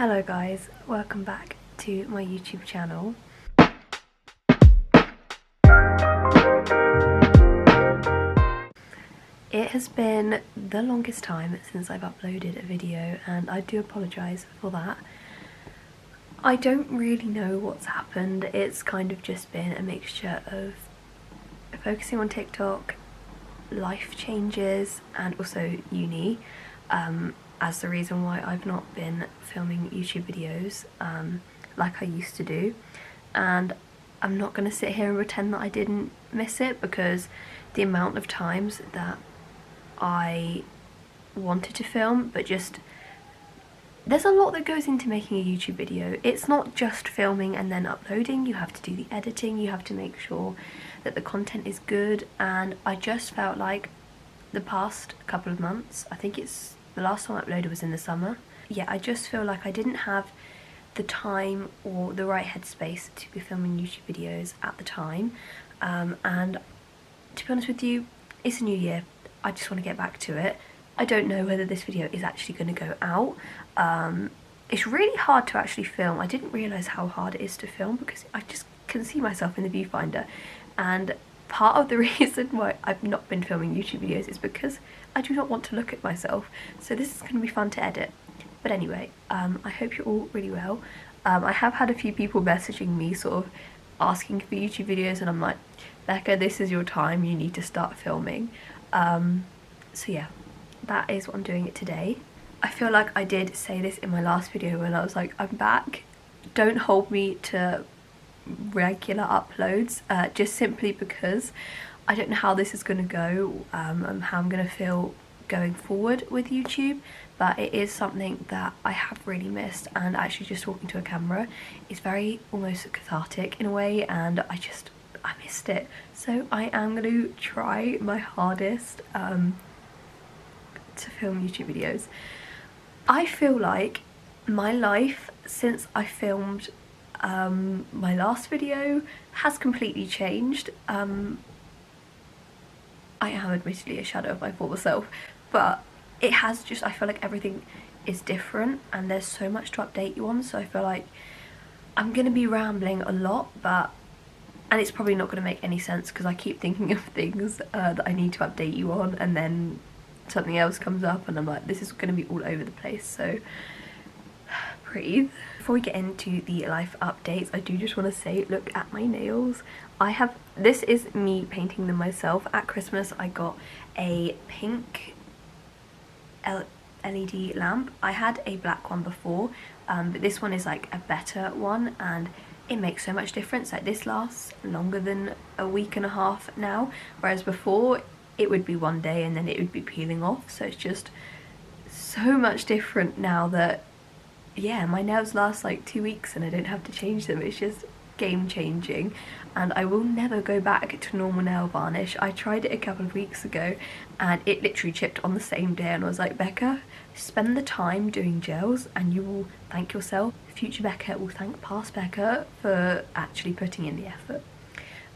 Hello guys, welcome back to my YouTube channel. It has been the longest time since I've uploaded a video and I do apologise for that. I don't really know what's happened. It's kind of just been a mixture of focusing on TikTok, life changes and also uni as the reason why I've not been filming YouTube videos like I used to do. And I'm not going to sit here and pretend that I didn't miss it, because the amount of times that I wanted to film, but just there's a lot that goes into making a YouTube video. It's not just filming and then uploading. You have to do the editing, you have to make sure that the content is good, and I just felt like the past couple of months, I think it's the last time I uploaded was in the summer. Yeah, I just feel like I didn't have the time or the right headspace to be filming YouTube videos at the time, and to be honest with you, it's a new year. I just want to get back to it. I don't know whether this video is actually going to go out. It's really hard to actually film. I didn't realise how hard it is to film because I just can see myself in the viewfinder, and part of the reason why I've not been filming YouTube videos is because I do not want to look at myself, so this is going to be fun to edit. But anyway, I hope you're all really well. I have had a few people messaging me sort of asking for YouTube videos, and I'm like, Becca, this is your time, you need to start filming. So yeah, that is what I'm doing it today. I feel like I did say this in my last video when I was like, I'm back. Don't hold me to regular uploads, just simply because I don't know how this is going to go, and how I'm going to feel going forward with YouTube, but it is something that I have really missed, and actually just talking to a camera is very almost cathartic in a way, and I missed it. So I am going to try my hardest to film YouTube videos. I feel like my life since I filmed my last video has completely changed. I am admittedly a shadow of my former self, but it has just, I feel like everything is different and there's so much to update you on, so I feel like I'm gonna be rambling a lot, and it's probably not gonna make any sense because I keep thinking of things that I need to update you on, and then something else comes up and I'm like, this is gonna be all over the place, so breathe. Before we get into the life updates, I do just want to say, look at my nails. This is me painting them myself. At Christmas I got a pink LED lamp. I had a black one before, but this one is like a better one, and it makes so much difference. Like, this lasts longer than a week and a half now, whereas before it would be one day and then it would be peeling off. So it's just so much different now that, yeah, my nails last like 2 weeks and I don't have to change them. It's just game changing, and I will never go back to normal nail varnish. I tried it a couple of weeks ago and it literally chipped on the same day, and I was like, Becca, spend the time doing gels and you will thank yourself. Future Becca will thank past Becca for actually putting in the effort.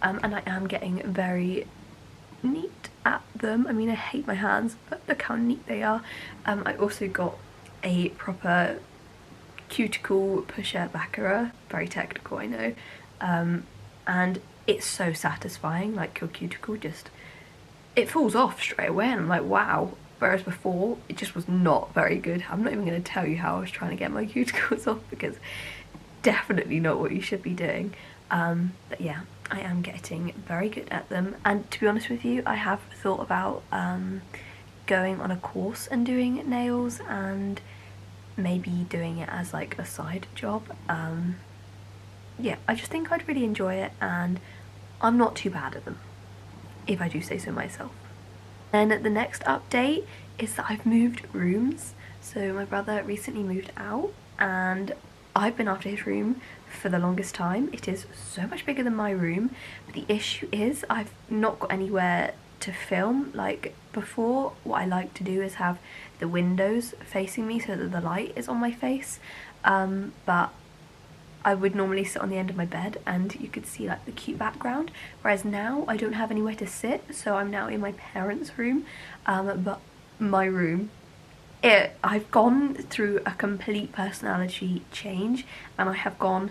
And I am getting very neat at them. I mean, I hate my hands, but look how neat they are. I also got a proper cuticle pusher baccarat, very technical, I know, and it's so satisfying. Like, your cuticle just, it falls off straight away and I'm like, wow. Whereas before it just was not very good. I'm not even going to tell you how I was trying to get my cuticles off, because definitely not what you should be doing. But yeah, I am getting very good at them, and to be honest with you, I have thought about going on a course and doing nails, and maybe doing it as like a side job. Yeah, I just think I'd really enjoy it, and I'm not too bad at them, if I do say so myself. Then the next update is that I've moved rooms. So my brother recently moved out and I've been after his room for the longest time. It is so much bigger than my room, but the issue is I've not got anywhere to film. Like, before, what I like to do is have the windows facing me so that the light is on my face, but I would normally sit on the end of my bed and you could see like the cute background, whereas now I don't have anywhere to sit, so I'm now in my parents' room, but my room I've gone through a complete personality change, and I have gone,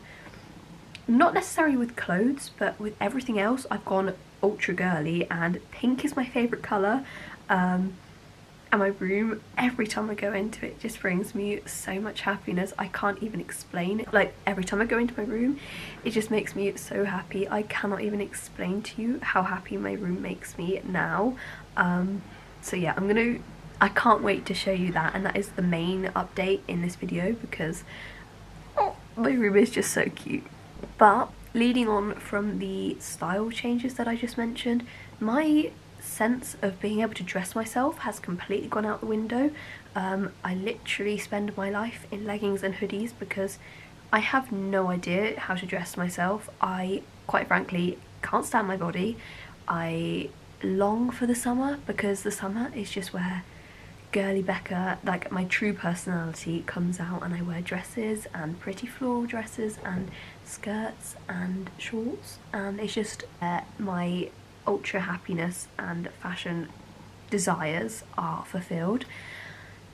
not necessarily with clothes, but with everything else, I've gone ultra girly, and pink is my favourite colour. And my room, every time I go into it, just brings me so much happiness. I can't even explain it. Like, every time I go into my room, it just makes me so happy. I cannot even explain to you how happy my room makes me now. So yeah, I can't wait to show you that, and that is the main update in this video, because my room is just so cute. But leading on from the style changes that I just mentioned, my sense of being able to dress myself has completely gone out the window. I literally spend my life in leggings and hoodies because I have no idea how to dress myself. I, quite frankly, can't stand my body. I long for the summer, because the summer is just where girly Becca, like my true personality, comes out, and I wear dresses and pretty floral dresses and skirts and shorts, and it's just my ultra happiness and fashion desires are fulfilled.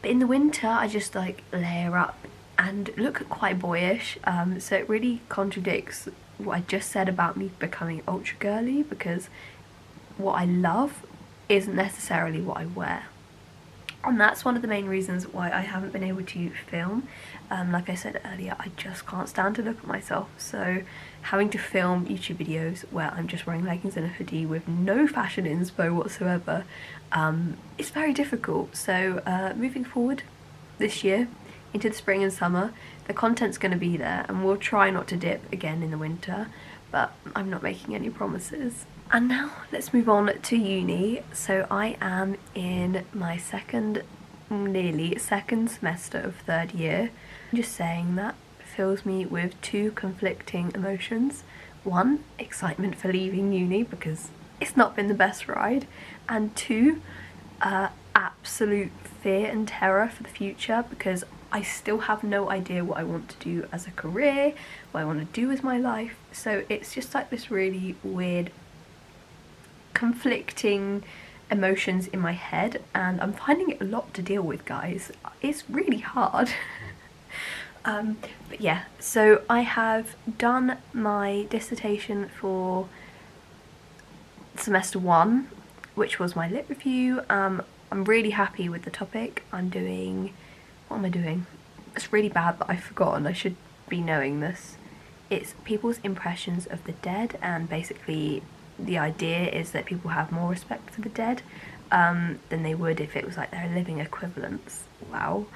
But in the winter, I just like layer up and look quite boyish, so it really contradicts what I just said about me becoming ultra girly, because what I love isn't necessarily what I wear. And that's one of the main reasons why I haven't been able to film. Like I said earlier, I just can't stand to look at myself, so having to film YouTube videos where I'm just wearing leggings and a hoodie with no fashion inspo whatsoever, it's very difficult. So moving forward this year into the spring and summer, the content's going to be there, and we'll try not to dip again in the winter, but I'm not making any promises. And now let's move on to uni. So I am in my nearly second semester of third year. Just saying that fills me with two conflicting emotions. One, excitement for leaving uni because it's not been the best ride, and two, absolute fear and terror for the future, because I still have no idea what I want to do as a career, what I want to do with my life. So it's just like this really weird conflicting emotions in my head, and I'm finding it a lot to deal with, guys. It's really hard. But yeah, so I have done my dissertation for semester 1, which was my lit review. I'm really happy with the topic. I'm doing, what am I doing? It's really bad that I've forgotten, I should be knowing this. It's people's impressions of the dead, and basically the idea is that people have more respect for the dead than they would if it was like their living equivalents. Wow.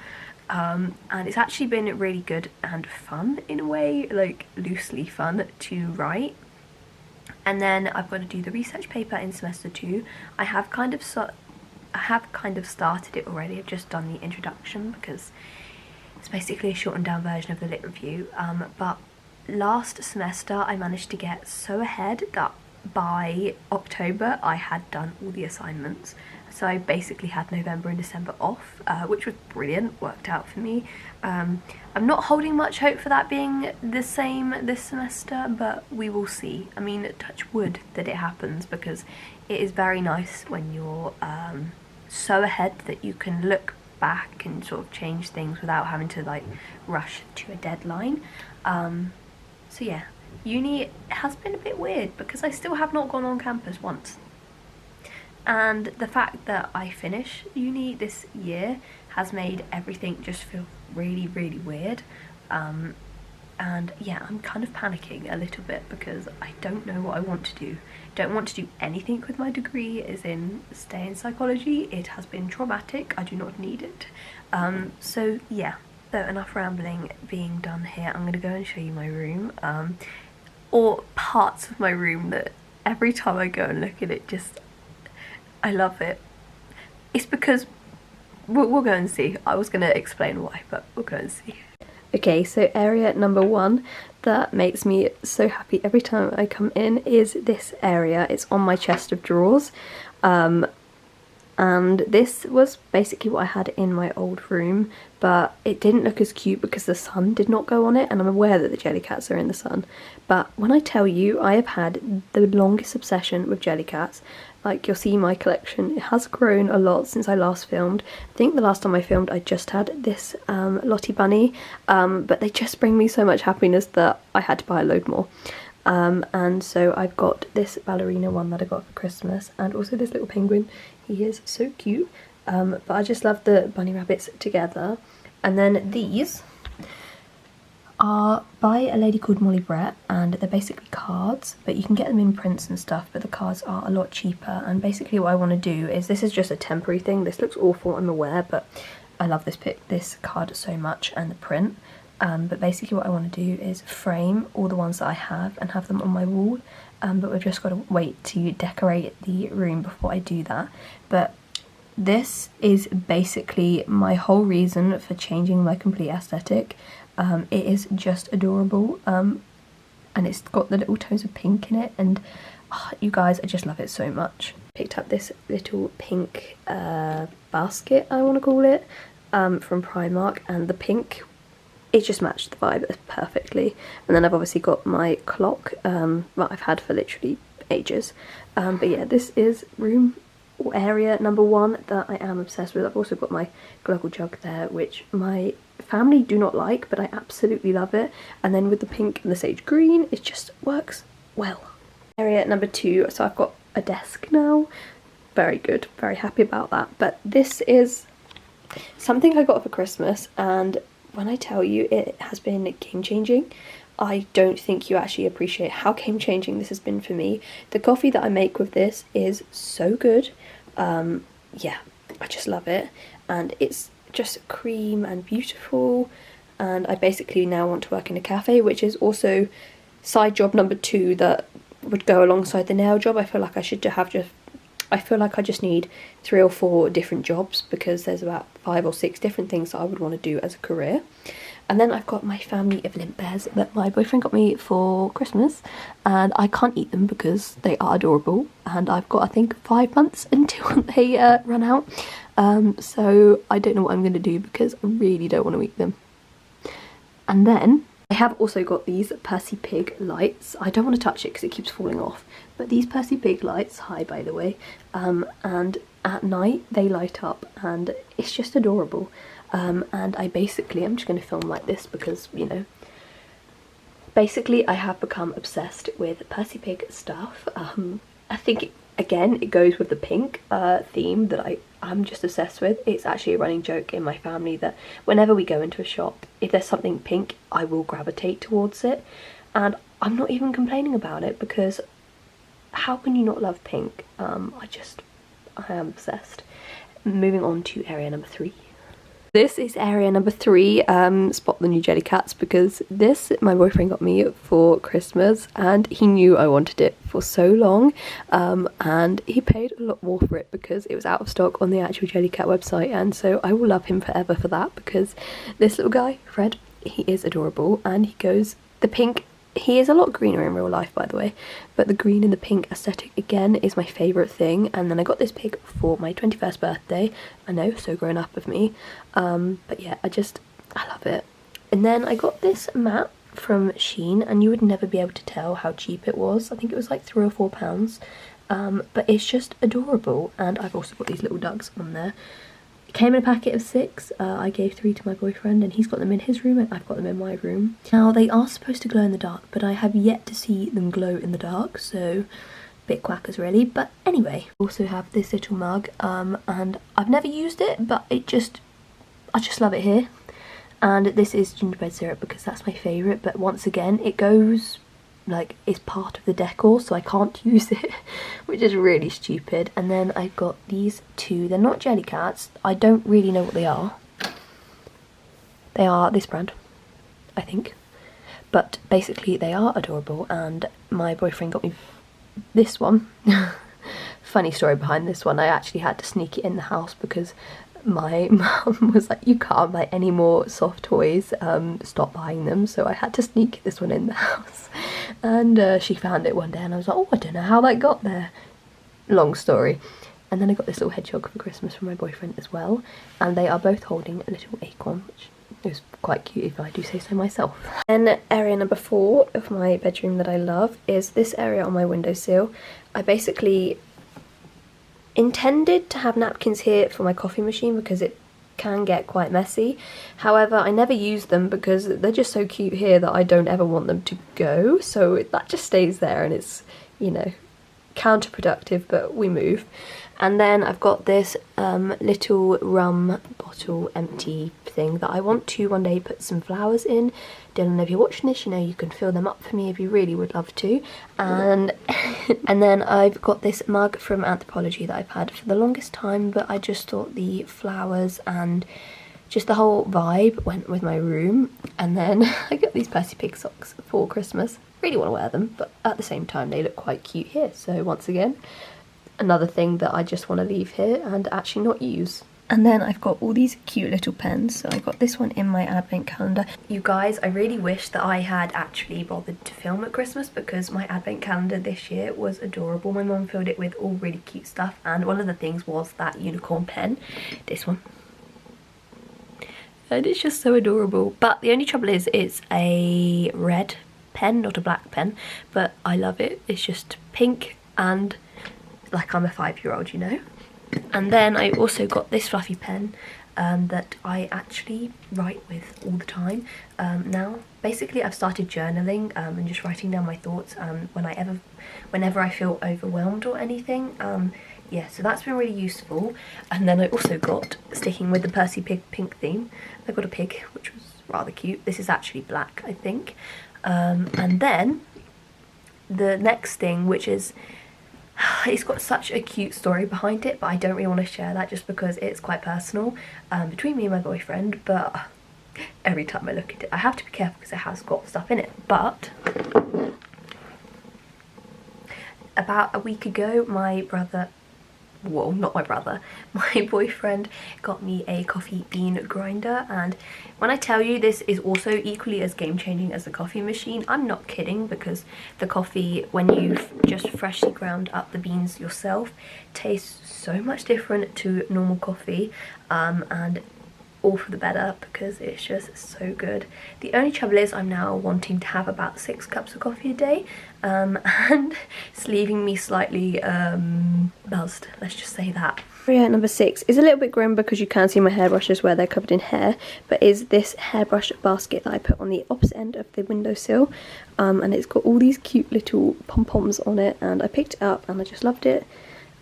And it's actually been really good and fun in a way, like loosely fun to write. And then I've got to do the research paper in semester 2. I have kind of started it already. I've just done the introduction because it's basically a shortened down version of the lit review. But last semester I managed to get so ahead that by October I had done all the assignments. So I basically had November and December off, which was brilliant, worked out for me. I'm not holding much hope for that being the same this semester, but we will see. I mean, touch wood that it happens, because it is very nice when you're so ahead that you can look back and sort of change things without having to like rush to a deadline. So yeah, uni has been a bit weird because I still have not gone on campus once. And the fact that I finish uni this year has made everything just feel really, really weird. And yeah, I'm kind of panicking a little bit because I don't know what I want to do. Don't want to do anything with my degree, as in stay in psychology. It has been traumatic, I do not need it. So yeah, so enough rambling being done here. I'm gonna go and show you my room, or parts of my room that every time I go and look at it, just I love it. It's because we'll go and see. I was gonna explain why, but we'll go and see. Okay, so area number 1 that makes me so happy every time I come in is this area. It's on my chest of drawers. and this was basically what I had in my old room, but it didn't look as cute because the sun did not go on it, and I'm aware that the Jellycats are in the sun. But when I tell you, I have had the longest obsession with Jellycats. Like, you'll see my collection, it has grown a lot since I last filmed. I think the last time I filmed I just had this Lottie bunny, but they just bring me so much happiness that I had to buy a load more. And so I've got this ballerina one that I got for Christmas, and also this little penguin. He is so cute, but I just love the bunny rabbits together. And then these are by a lady called Molly Brett, and they're basically cards, but you can get them in prints and stuff, but the cards are a lot cheaper. And basically what I want to do is, this is just a temporary thing, this looks awful, I'm aware, but I love this card so much, and the print. But basically what I want to do is frame all the ones that I have and have them on my wall, but we've just got to wait to decorate the room before I do that. But this is basically my whole reason for changing my complete aesthetic. It is just adorable, and it's got the little tones of pink in it, and you guys, I just love it so much. Picked up this little pink basket, I want to call it, from Primark, and the pink, it just matched the vibe perfectly. And then I've obviously got my clock that I've had for literally ages. But yeah, this is room or area number 1 that I am obsessed with. I've also got my gluggle jug there, which my family do not like, but I absolutely love it. And then with the pink and the sage green, it just works well. Area number 2, so I've got a desk now. Very good, very happy about that. But this is something I got for Christmas, and when I tell you it has been game-changing, I don't think you actually appreciate how game-changing this has been for me. The coffee that I make with this is so good. Yeah, I just love it. And it's just cream and beautiful. And I basically now want to work in a cafe, which is also side job number 2 that would go alongside the nail job. I feel like I should have I feel like I just need 3 or 4 different jobs, because there's about 5 or 6 different things that I would want to do as a career. And then I've got my family of limp bears that my boyfriend got me for Christmas, and I can't eat them because they are adorable, and I've got, I think, 5 months until they run out. So I don't know what I'm going to do because I really don't want to eat them. And then I have also got these Percy Pig lights. I don't want to touch it because it keeps falling off, but these Percy Pig lights, hi by the way, and at night they light up and it's just adorable. And I'm just going to film like this because, you know, basically I have become obsessed with Percy Pig stuff. I think again it goes with the pink theme that I'm just obsessed with. It's actually a running joke in my family that whenever we go into a shop, if there's something pink, I will gravitate towards it, and I'm not even complaining about it because how can you not love pink? I am obsessed. Moving on to area number 3. This is area number 3, spot the new Jellycats, because this my boyfriend got me for Christmas and he knew I wanted it for so long, and he paid a lot more for it because it was out of stock on the actual Jellycat website, and so I will love him forever for that, because this little guy, Fred, he is adorable, and he goes, the pink, he is a lot greener in real life by the way, but the green and the pink aesthetic again is my favourite thing. And then I got this pig for my 21st birthday. I know, so grown up of me, but yeah, I love it. And then I got this mat from Shein, and you would never be able to tell how cheap it was. I think it was like £3 or £4, but it's just adorable. And I've also got these little ducks on there. Came in a packet of 6, I gave 3 to my boyfriend and he's got them in his room and I've got them in my room. Now they are supposed to glow in the dark, but I have yet to see them glow in the dark, so bit quackers really. But anyway, I also have this little mug, and I've never used it, but I just love it here. And this is gingerbread syrup because that's my favourite, but once again it goes like it's part of the decor, so I can't use it, which is really stupid. And then I've got these 2, they're not Jellycats, I don't really know what they are. They are this brand, I think, but basically they are adorable, and my boyfriend got me this one. Funny story behind this one, I actually had to sneak it in the house because my mum was like, you can't buy any more soft toys, stop buying them, so I had to sneak this one in the house. And she found it one day and I was like, oh, I don't know how that got there. Long story. And then I got this little hedgehog for Christmas from my boyfriend as well, and they are both holding a little acorn, which is quite cute if I do say so myself. And area number 4 of my bedroom that I love is this area on my windowsill. I basically intended to have napkins here for my coffee machine because it can get quite messy. However, I never use them because they're just so cute here that I don't ever want them to go, so that just stays there, and it's, you know, counterproductive, but we move. And then I've got this little rum bottle empty thing that I want to one day put some flowers in. Dylan, if you're watching this, you know you can fill them up for me if you really would love to. And and then I've got this mug from Anthropology that I've had for the longest time, but I just thought the flowers and just the whole vibe went with my room. And then I got these Percy Pig socks for Christmas. Really want to wear them, but at the same time they look quite cute here. So once again, another thing that I just want to leave here and actually not use. And then I've got all these cute little pens. So I got this one in my advent calendar. You guys, I really wish that I had actually bothered to film at Christmas because my advent calendar this year was adorable. My mum filled it with all really cute stuff, and one of the things was that unicorn pen, this one. And it's just so adorable. But the only trouble is it's a red pen, not a black pen, but I love it. It's just pink and like I'm a 5-year-old, you know. And then I also got this fluffy pen that I actually write with all the time now. Basically, I've started journaling and just writing down my thoughts whenever I feel overwhelmed or anything. Yeah, so that's been really useful. And then I also got, sticking with the Percy Pig pink theme, I got a pig, which was rather cute. This is actually black, I think. And then the next thing, which is, it's got such a cute story behind it, but I don't really want to share that just because it's quite personal between me and my boyfriend. But every time I look at it, I have to be careful because it has got stuff in it. But about a week ago, my boyfriend got me a coffee bean grinder, and when I tell you this is also equally as game-changing as the coffee machine, I'm not kidding, because the coffee, when you've just freshly ground up the beans yourself, tastes so much different to normal coffee, and all for the better because it's just so good. The only trouble is I'm now wanting to have about 6 cups of coffee a day, and it's leaving me slightly buzzed, let's just say that. Area number 6 is a little bit grim because you can see my hairbrushes where they're covered in hair, but is this hairbrush basket that I put on the opposite end of the windowsill, and it's got all these cute little pom-poms on it, and I picked it up and I just loved it.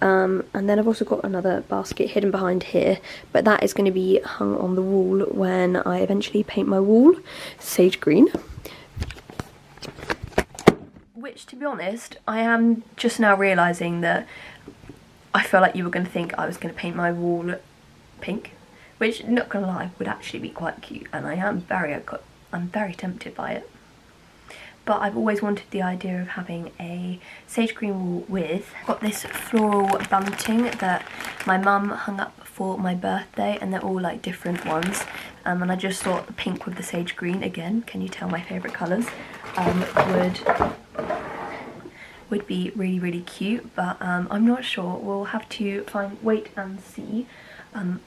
And then I've also got another basket hidden behind here, but that is going to be hung on the wall when I eventually paint my wall sage green. Which, to be honest, I am just now realising that I feel like you were going to think I was going to paint my wall pink, which, not going to lie, would actually be quite cute, and I'm very tempted by it. But I've always wanted the idea of having a sage green wall with, I've got this floral bunting that my mum hung up for my birthday, and they're all like different ones, and I just thought the pink with the sage green, again, can you tell my favourite colours, would be really, really cute. But I'm not sure, we'll have to wait and see.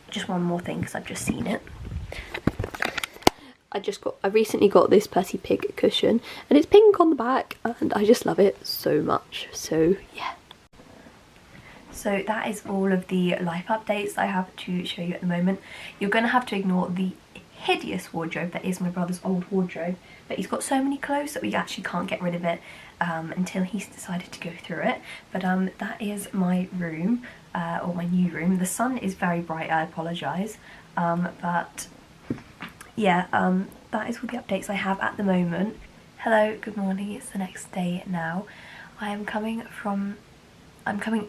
Just one more thing, because I've just seen it. I recently got this Percy Pig cushion, and it's pink on the back, and I just love it so much. So yeah. So that is all of the life updates I have to show you at the moment. You're going to have to ignore the hideous wardrobe that is my brother's old wardrobe, but he's got so many clothes that we actually can't get rid of it until he's decided to go through it. But that is my room, or my new room. The sun is very bright, I apologise, but yeah, that is all the updates I have at the moment. Hello, good morning, it's the next day now. I'm coming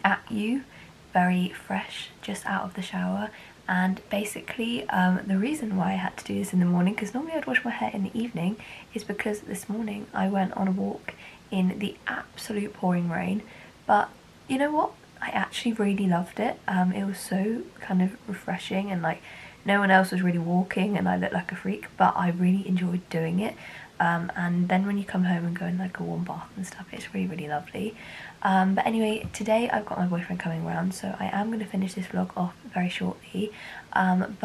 at you very fresh, just out of the shower, and basically the reason why I had to do this in the morning, because normally I'd wash my hair in the evening, is because this morning I went on a walk in the absolute pouring rain. But you know what? I actually really loved it. It was so kind of refreshing and like no one else was really walking and I looked like a freak, but I really enjoyed doing it. And then when you come home and go in like a warm bath and stuff, it's really, really lovely. But anyway, today I've got my boyfriend coming around, so I am going to finish this vlog off very shortly. And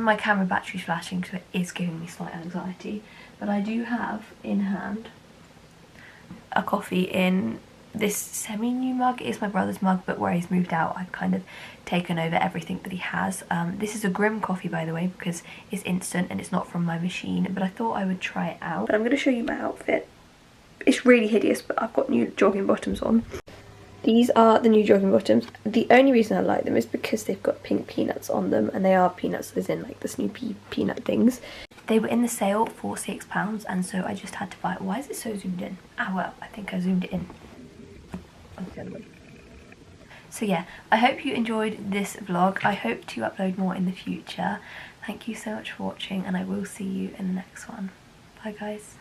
my camera battery's flashing, so it is giving me slight anxiety. But I do have in hand a coffee in this semi-new mug. It is my brother's mug, but where he's moved out, I've kind of taken over everything that he has. This is a Grim coffee, by the way, because it's instant and it's not from my machine, but I thought I would try it out. But I'm going to show you my outfit. It's really hideous, but I've got new jogging bottoms on. These are the new jogging bottoms. The only reason I like them is because they've got pink peanuts on them, and they are peanuts as in like the Snoopy peanut things. They were in the sale for £6, and so I just had to buy it. Why is it so zoomed in? Ah, well, I think I zoomed it in. So yeah, I hope you enjoyed this vlog. I hope to upload more in the future. Thank you so much for watching, and I will see you in the next one. Bye guys.